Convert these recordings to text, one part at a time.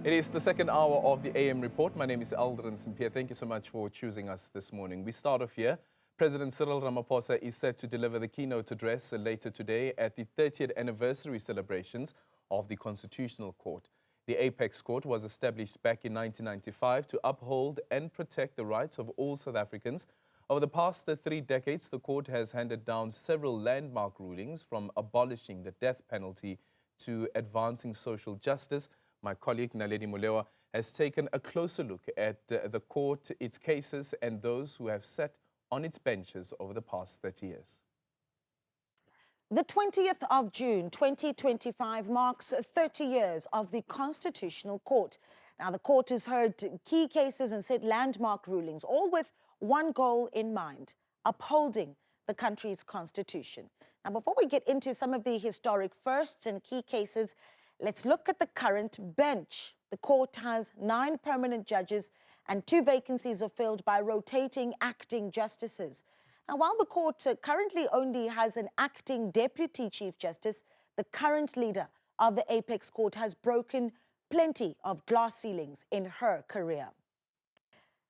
It is the second hour of the AM report. My name is Aldrin St. Pierre. Thank you so much for choosing us this morning. We start off here. President Cyril Ramaphosa is set to deliver the keynote address later today at the 30th anniversary celebrations of the Constitutional Court. The Apex Court was established back in 1995 to uphold and protect the rights of all South Africans. Over the past 3 decades, the court has handed down several landmark rulings, from abolishing the death penalty to advancing social justice. My colleague Naledi Moleo has taken a closer look at the court, its cases, and those who have sat on its benches over the past 30 years. The 20th of June 2025 marks 30 years of the Constitutional Court. Now, the court has heard key cases and set landmark rulings, all with one goal in mind: upholding the country's constitution. Now, before we get into some of the historic firsts and key cases, let's look at the current bench. The court has 9 permanent judges, and 2 vacancies are filled by rotating acting justices. Now, while the court currently only has an acting deputy chief justice, the current leader of the Apex Court has broken plenty of glass ceilings in her career.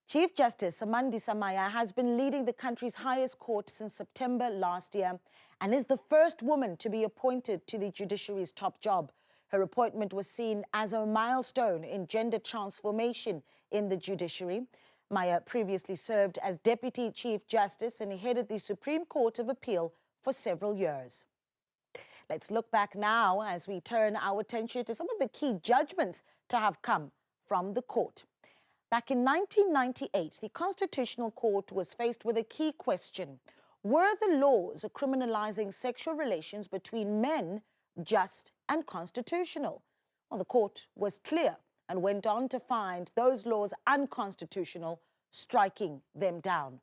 Chief Justice Amandi Samaya has been leading the country's highest court since September last year and is the first woman to be appointed to the judiciary's top job. Her appointment was seen as a milestone in gender transformation in the judiciary. Maya previously served as Deputy Chief Justice and headed the Supreme Court of Appeal for several years. Let's look back now as we turn our attention to some of the key judgments to have come from the court. Back in 1998, the Constitutional Court was faced with a key question: were the laws criminalizing sexual relations between men just and constitutional? Well, the court was clear and went on to find those laws unconstitutional, striking them down.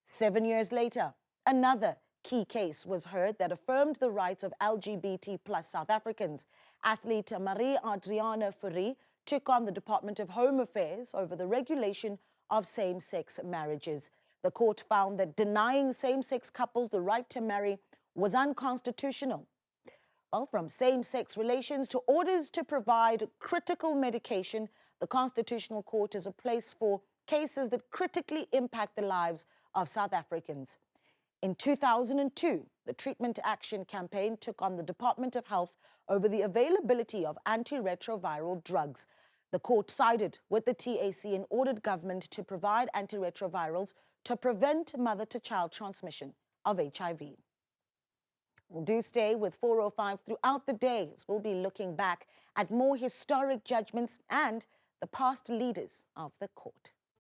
7 years later, another key case was heard that affirmed the rights of LGBT+ South Africans. Athlete Marie-Adriana Fourie took on the Department of Home Affairs over the regulation of same-sex marriages. The court found that denying same-sex couples the right to marry was unconstitutional. Well, from same-sex relations to orders to provide critical medication, the Constitutional Court is a place for cases that critically impact the lives of South Africans. In 2002, the Treatment Action Campaign took on the Department of Health over the availability of antiretroviral drugs. The court sided with the TAC and ordered government to provide antiretrovirals to prevent mother-to-child transmission of HIV. Do stay with 405 throughout the days. We'll be looking back at more historic judgments and the past leaders of the court.